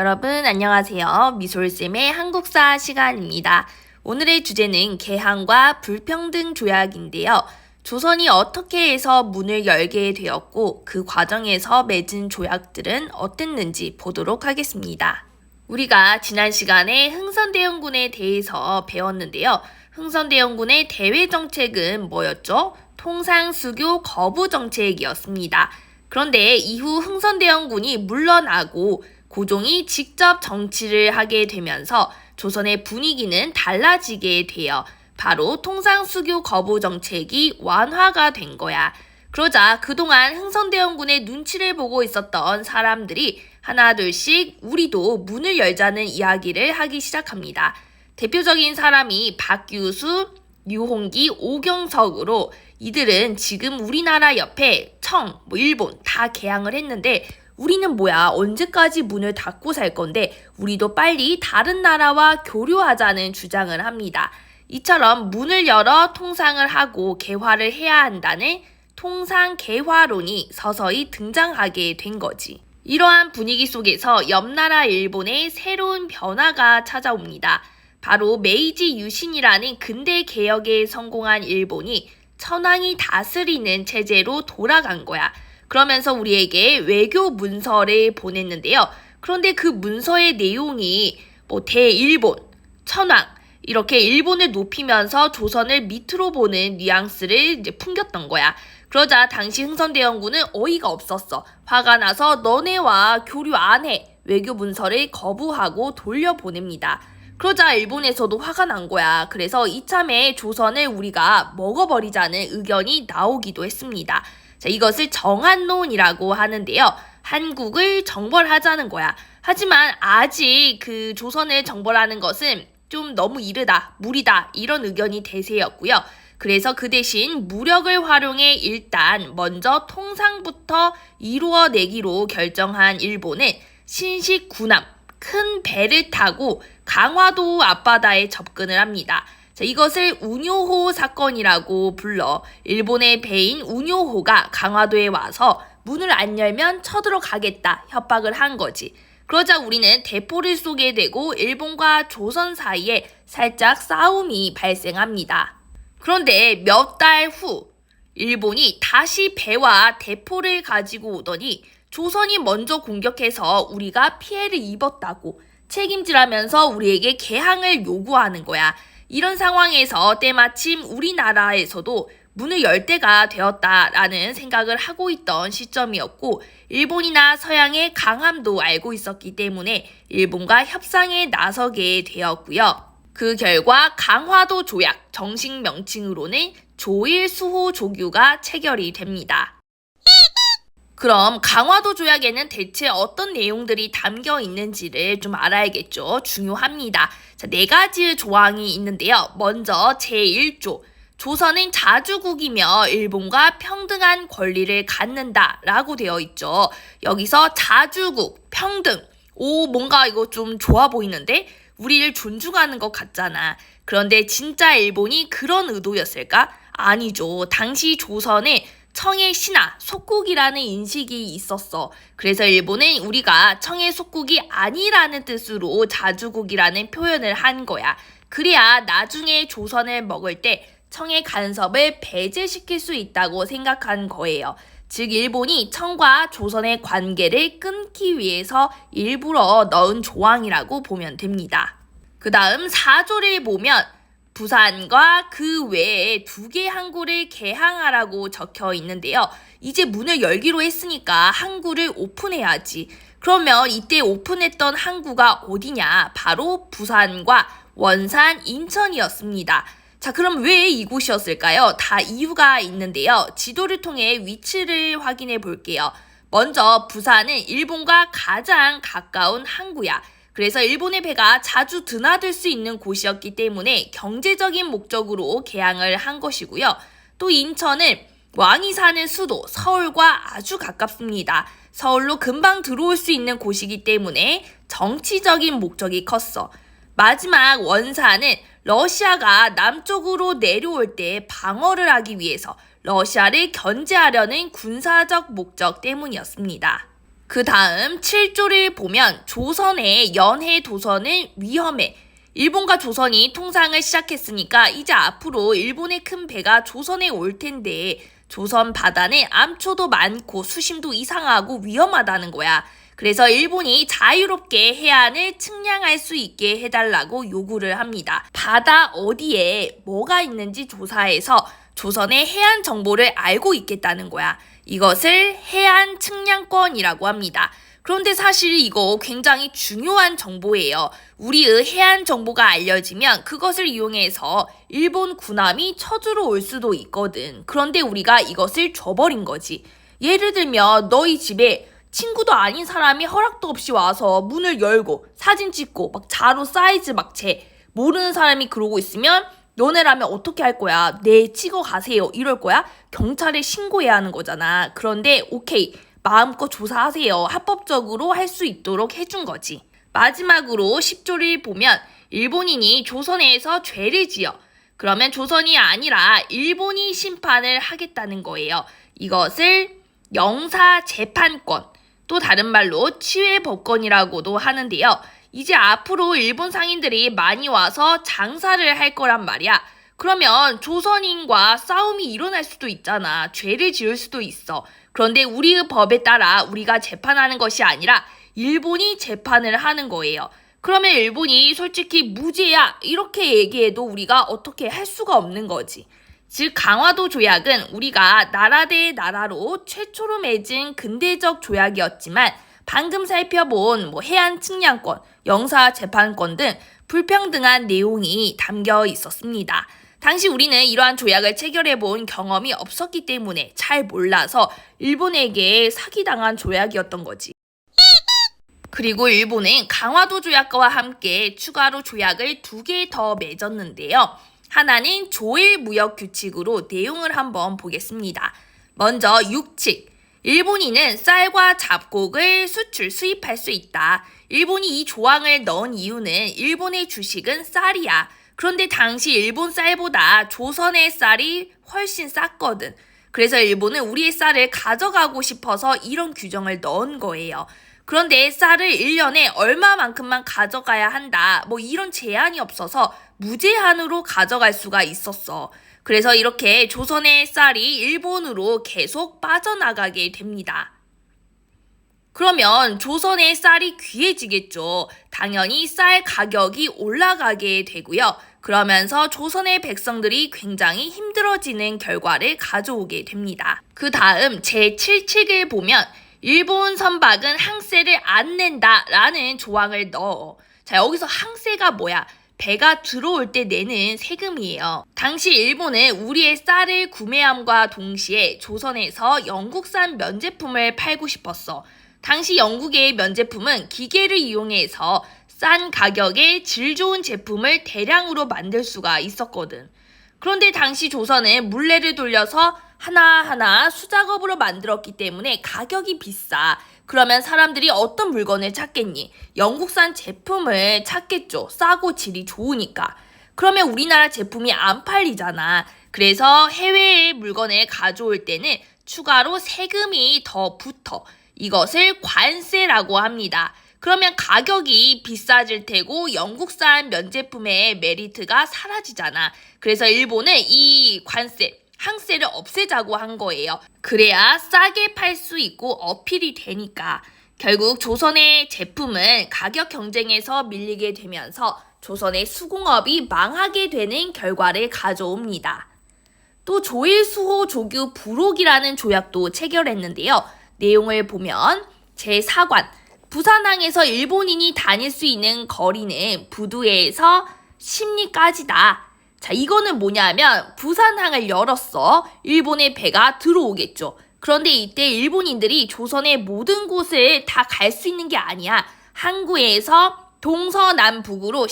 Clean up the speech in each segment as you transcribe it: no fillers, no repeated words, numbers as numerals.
여러분 안녕하세요. 미솔쌤의 한국사 시간입니다. 오늘의 주제는 개항과 불평등 조약인데요. 조선이 어떻게 해서 문을 열게 되었고 그 과정에서 맺은 조약들은 어땠는지 보도록 하겠습니다. 우리가 지난 시간에 흥선대원군에 대해서 배웠는데요. 흥선대원군의 대외 정책은 뭐였죠? 통상수교 거부 정책이었습니다. 그런데 이후 흥선대원군이 물러나고 고종이 직접 정치를 하게 되면서 조선의 분위기는 달라지게 되어 바로 통상수교 거부 정책이 완화가 된 거야. 그러자 그동안 흥선대원군의 눈치를 보고 있었던 사람들이 하나 둘씩 우리도 문을 열자는 이야기를 하기 시작합니다. 대표적인 사람이 박규수, 유홍기, 오경석으로 이들은 지금 우리나라 옆에 일본 다 개항을 했는데 우리는 뭐야 언제까지 문을 닫고 살 건데 우리도 빨리 다른 나라와 교류하자는 주장을 합니다. 이처럼 문을 열어 통상을 하고 개화를 해야 한다는 통상개화론이 서서히 등장하게 된 거지. 이러한 분위기 속에서 옆나라 일본의 새로운 변화가 찾아옵니다. 바로 메이지 유신이라는 근대 개혁에 성공한 일본이 천황이 다스리는 체제로 돌아간 거야. 그러면서 우리에게 외교 문서를 보냈는데요. 그런데 그 문서의 내용이 대일본, 천황 이렇게 일본을 높이면서 조선을 밑으로 보는 뉘앙스를 풍겼던 거야. 그러자 당시 흥선대원군은 어이가 없었어. 화가 나서 너네와 교류 안 해. 외교 문서를 거부하고 돌려보냅니다. 그러자 일본에서도 화가 난 거야. 그래서 이참에 조선을 우리가 먹어버리자는 의견이 나오기도 했습니다. 자, 이것을 정한론이라고 하는데요. 한국을 정벌하자는 거야. 하지만 아직 그 조선을 정벌하는 것은 좀 너무 이르다, 무리다 이런 의견이 대세였고요. 그래서 그 대신 무력을 활용해 일단 먼저 통상부터 이루어내기로 결정한 일본은 신식 군함, 큰 배를 타고 강화도 앞바다에 접근을 합니다. 자, 이것을 운요호 사건이라고 불러 일본의 배인 운요호가 강화도에 와서 문을 안 열면 쳐들어가겠다 협박을 한 거지. 그러자 우리는 대포를 쏘게 되고 일본과 조선 사이에 살짝 싸움이 발생합니다. 그런데 몇 달 후 일본이 다시 배와 대포를 가지고 오더니 조선이 먼저 공격해서 우리가 피해를 입었다고 책임지라면서 우리에게 개항을 요구하는 거야. 이런 상황에서 때마침 우리나라에서도 문을 열 때가 되었다라는 생각을 하고 있던 시점이었고 일본이나 서양의 강함도 알고 있었기 때문에 일본과 협상에 나서게 되었고요. 그 결과 강화도 조약, 정식 명칭으로는 조일수호 조규가 체결이 됩니다. 그럼 강화도 조약에는 대체 어떤 내용들이 담겨 있는지를 좀 알아야겠죠. 중요합니다. 자, 4가지의 조항이 있는데요. 먼저 제1조. 조선은 자주국이며 일본과 평등한 권리를 갖는다라고 되어 있죠. 여기서 자주국, 평등. 뭔가 이거 좀 좋아 보이는데? 우리를 존중하는 것 같잖아. 그런데 진짜 일본이 그런 의도였을까? 아니죠. 당시 조선에 청의 신하, 속국이라는 인식이 있었어. 그래서 일본은 우리가 청의 속국이 아니라는 뜻으로 자주국이라는 표현을 한 거야. 그래야 나중에 조선을 먹을 때 청의 간섭을 배제시킬 수 있다고 생각한 거예요. 즉 일본이 청과 조선의 관계를 끊기 위해서 일부러 넣은 조항이라고 보면 됩니다. 그 다음 4조를 보면 부산과 그 외에 2개 항구를 개항하라고 적혀 있는데요. 이제 문을 열기로 했으니까 항구를 오픈해야지. 그러면 이때 오픈했던 항구가 어디냐? 바로 부산과 원산, 인천이었습니다. 자, 그럼 왜 이곳이었을까요? 다 이유가 있는데요. 지도를 통해 위치를 확인해 볼게요. 먼저 부산은 일본과 가장 가까운 항구야. 그래서 일본의 배가 자주 드나들 수 있는 곳이었기 때문에 경제적인 목적으로 개항을 한 것이고요. 또 인천은 왕이 사는 수도 서울과 아주 가깝습니다. 서울로 금방 들어올 수 있는 곳이기 때문에 정치적인 목적이 컸어. 마지막 원산은 러시아가 남쪽으로 내려올 때 방어를 하기 위해서 러시아를 견제하려는 군사적 목적 때문이었습니다. 그 다음 7조를 보면 조선의 연해 도선은 위험해. 일본과 조선이 통상을 시작했으니까 이제 앞으로 일본의 큰 배가 조선에 올 텐데 조선 바다는 암초도 많고 수심도 이상하고 위험하다는 거야. 그래서 일본이 자유롭게 해안을 측량할 수 있게 해달라고 요구를 합니다. 바다 어디에 뭐가 있는지 조사해서 조선의 해안 정보를 알고 있겠다는 거야. 이것을 해안 측량권이라고 합니다. 그런데 사실 이거 굉장히 중요한 정보예요. 우리의 해안 정보가 알려지면 그것을 이용해서 일본 군함이 쳐주러 올 수도 있거든. 그런데 우리가 이것을 줘버린 거지. 예를 들면 너희 집에 친구도 아닌 사람이 허락도 없이 와서 문을 열고 사진 찍고 막 자로 사이즈 막 재. 모르는 사람이 그러고 있으면 너네라면 어떻게 할 거야? 네, 찍어 가세요. 이럴 거야? 경찰에 신고해야 하는 거잖아. 그런데 오케이. 마음껏 조사하세요. 합법적으로 할 수 있도록 해준 거지. 마지막으로 10조를 보면 일본인이 조선에서 죄를 지어. 그러면 조선이 아니라 일본이 심판을 하겠다는 거예요. 이것을 영사재판권, 또 다른 말로 치외법권이라고도 하는데요. 이제 앞으로 일본 상인들이 많이 와서 장사를 할 거란 말이야. 그러면 조선인과 싸움이 일어날 수도 있잖아. 죄를 지을 수도 있어. 그런데 우리의 법에 따라 우리가 재판하는 것이 아니라 일본이 재판을 하는 거예요. 그러면 일본이 솔직히 무죄야 이렇게 얘기해도 우리가 어떻게 할 수가 없는 거지. 즉 강화도 조약은 우리가 나라 대 나라로 최초로 맺은 근대적 조약이었지만 방금 살펴본 해안 측량권, 영사재판권 등 불평등한 내용이 담겨 있었습니다. 당시 우리는 이러한 조약을 체결해본 경험이 없었기 때문에 잘 몰라서 일본에게 사기당한 조약이었던 거지. 그리고 일본은 강화도 조약과 함께 추가로 조약을 2개 더 맺었는데요. 하나는 조일 무역 규칙으로 내용을 한번 보겠습니다. 먼저 6칙. 일본인은 쌀과 잡곡을 수입할 수 있다. 일본이 이 조항을 넣은 이유는 일본의 주식은 쌀이야. 그런데 당시 일본 쌀보다 조선의 쌀이 훨씬 쌌거든. 그래서 일본은 우리의 쌀을 가져가고 싶어서 이런 규정을 넣은 거예요. 그런데 쌀을 1년에 얼마만큼만 가져가야 한다. 이런 제한이 없어서 무제한으로 가져갈 수가 있었어. 그래서 이렇게 조선의 쌀이 일본으로 계속 빠져나가게 됩니다. 그러면 조선의 쌀이 귀해지겠죠. 당연히 쌀 가격이 올라가게 되고요. 그러면서 조선의 백성들이 굉장히 힘들어지는 결과를 가져오게 됩니다. 그 다음 제7칙을 보면 일본 선박은 항세를 안 낸다라는 조항을 넣어. 자, 여기서 항세가 뭐야? 배가 들어올 때 내는 세금이에요. 당시 일본은 우리의 쌀을 구매함과 동시에 조선에서 영국산 면제품을 팔고 싶었어. 당시 영국의 면제품은 기계를 이용해서 싼 가격에 질 좋은 제품을 대량으로 만들 수가 있었거든. 그런데 당시 조선은 물레를 돌려서 하나하나 수작업으로 만들었기 때문에 가격이 비싸. 그러면 사람들이 어떤 물건을 찾겠니? 영국산 제품을 찾겠죠. 싸고 질이 좋으니까. 그러면 우리나라 제품이 안 팔리잖아. 그래서 해외의 물건을 가져올 때는 추가로 세금이 더 붙어. 이것을 관세라고 합니다. 그러면 가격이 비싸질 테고 영국산 면제품의 메리트가 사라지잖아. 그래서 일본은 이 관세, 항세를 없애자고 한 거예요. 그래야 싸게 팔 수 있고 어필이 되니까. 결국 조선의 제품은 가격 경쟁에서 밀리게 되면서 조선의 수공업이 망하게 되는 결과를 가져옵니다. 또 조일수호 조규 부록이라는 조약도 체결했는데요. 내용을 보면 제4관 부산항에서 일본인이 다닐 수 있는 거리는 부두에서 십리까지다. 자, 이거는 뭐냐면 부산항을 열었어. 일본의 배가 들어오겠죠. 그런데 이때 일본인들이 조선의 모든 곳을 다 갈 수 있는 게 아니야. 항구에서 동서남북으로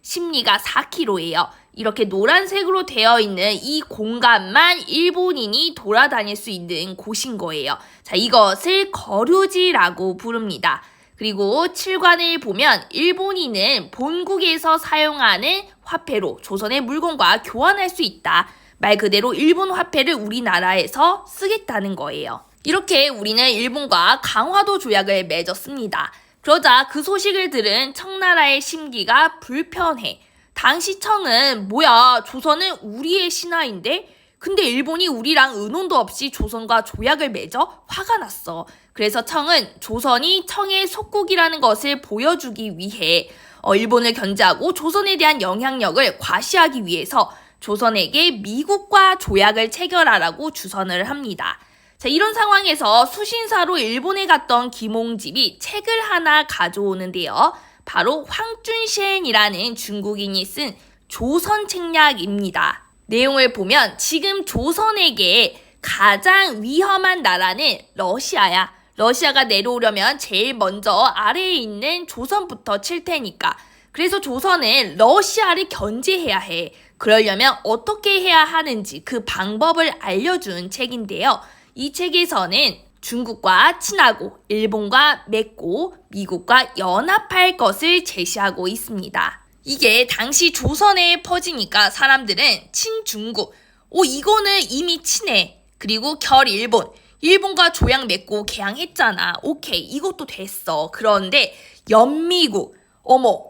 십리가 4km예요. 이렇게 노란색으로 되어 있는 이 공간만 일본인이 돌아다닐 수 있는 곳인 거예요. 자, 이것을 거류지라고 부릅니다. 그리고 7관을 보면 일본인은 본국에서 사용하는 화폐로 조선의 물건과 교환할 수 있다. 말 그대로 일본 화폐를 우리나라에서 쓰겠다는 거예요. 이렇게 우리는 일본과 강화도 조약을 맺었습니다. 그러자 그 소식을 들은 청나라의 심기가 불편해. 당시 청은 뭐야, 조선은 우리의 신하인데? 근데 일본이 우리랑 의논도 없이 조선과 조약을 맺어? 화가 났어. 그래서 청은 조선이 청의 속국이라는 것을 보여주기 위해 일본을 견제하고 조선에 대한 영향력을 과시하기 위해서 조선에게 미국과 조약을 체결하라고 주선을 합니다. 자, 이런 상황에서 수신사로 일본에 갔던 김홍집이 책을 하나 가져오는데요. 바로 황준시엔이라는 중국인이 쓴 조선책략입니다. 내용을 보면 지금 조선에게 가장 위험한 나라는 러시아야. 러시아가 내려오려면 제일 먼저 아래에 있는 조선부터 칠 테니까. 그래서 조선은 러시아를 견제해야 해. 그러려면 어떻게 해야 하는지 그 방법을 알려준 책인데요. 이 책에서는 중국과 친하고 일본과 맺고 미국과 연합할 것을 제시하고 있습니다. 이게 당시 조선에 퍼지니까 사람들은 친중국, 이거는 이미 친해. 그리고 결일본, 일본과 조약 맺고 개항했잖아. 오케이, 이것도 됐어. 그런데 연미국,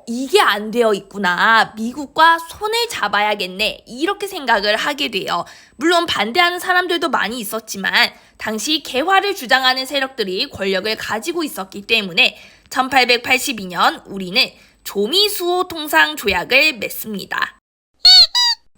이게 안 되어 있구나. 미국과 손을 잡아야겠네. 이렇게 생각을 하게 돼요. 물론 반대하는 사람들도 많이 있었지만 당시 개화를 주장하는 세력들이 권력을 가지고 있었기 때문에 1882년 우리는 조미수호 통상 조약을 맺습니다.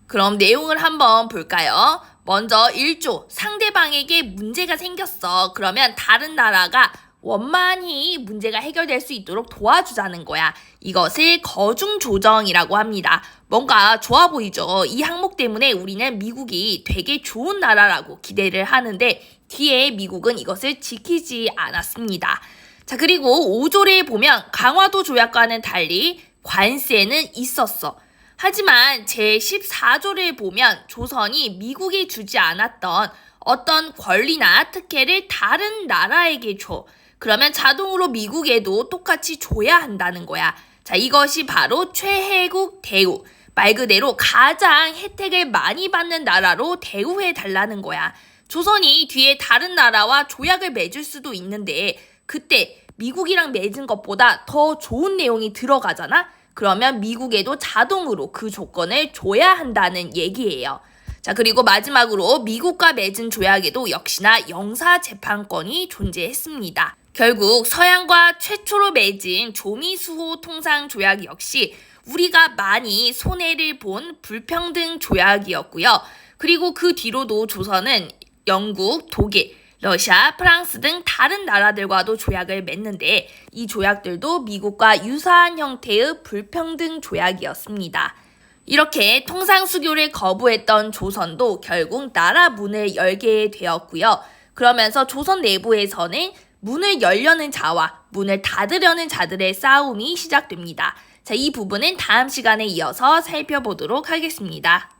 그럼 내용을 한번 볼까요? 먼저 1조, 상대방에게 문제가 생겼어. 그러면 다른 나라가 원만히 문제가 해결될 수 있도록 도와주자는 거야. 이것을 거중조정이라고 합니다. 뭔가 좋아 보이죠? 이 항목 때문에 우리는 미국이 되게 좋은 나라라고 기대를 하는데 뒤에 미국은 이것을 지키지 않았습니다. 자, 그리고 5조를 보면 강화도 조약과는 달리 관세는 있었어. 하지만 제14조를 보면 조선이 미국이 주지 않았던 어떤 권리나 특혜를 다른 나라에게 줘. 그러면 자동으로 미국에도 똑같이 줘야 한다는 거야. 자, 이것이 바로 최혜국 대우. 말 그대로 가장 혜택을 많이 받는 나라로 대우해 달라는 거야. 조선이 뒤에 다른 나라와 조약을 맺을 수도 있는데 그때 미국이랑 맺은 것보다 더 좋은 내용이 들어가잖아? 그러면 미국에도 자동으로 그 조건을 줘야 한다는 얘기예요. 자, 그리고 마지막으로 미국과 맺은 조약에도 역시나 영사재판권이 존재했습니다. 결국 서양과 최초로 맺은 조미수호 통상 조약 역시 우리가 많이 손해를 본 불평등 조약이었고요. 그리고 그 뒤로도 조선은 영국, 독일, 러시아, 프랑스 등 다른 나라들과도 조약을 맺는데 이 조약들도 미국과 유사한 형태의 불평등 조약이었습니다. 이렇게 통상수교를 거부했던 조선도 결국 나라 문을 열게 되었고요. 그러면서 조선 내부에서는 문을 열려는 자와 문을 닫으려는 자들의 싸움이 시작됩니다. 자, 이 부분은 다음 시간에 이어서 살펴보도록 하겠습니다.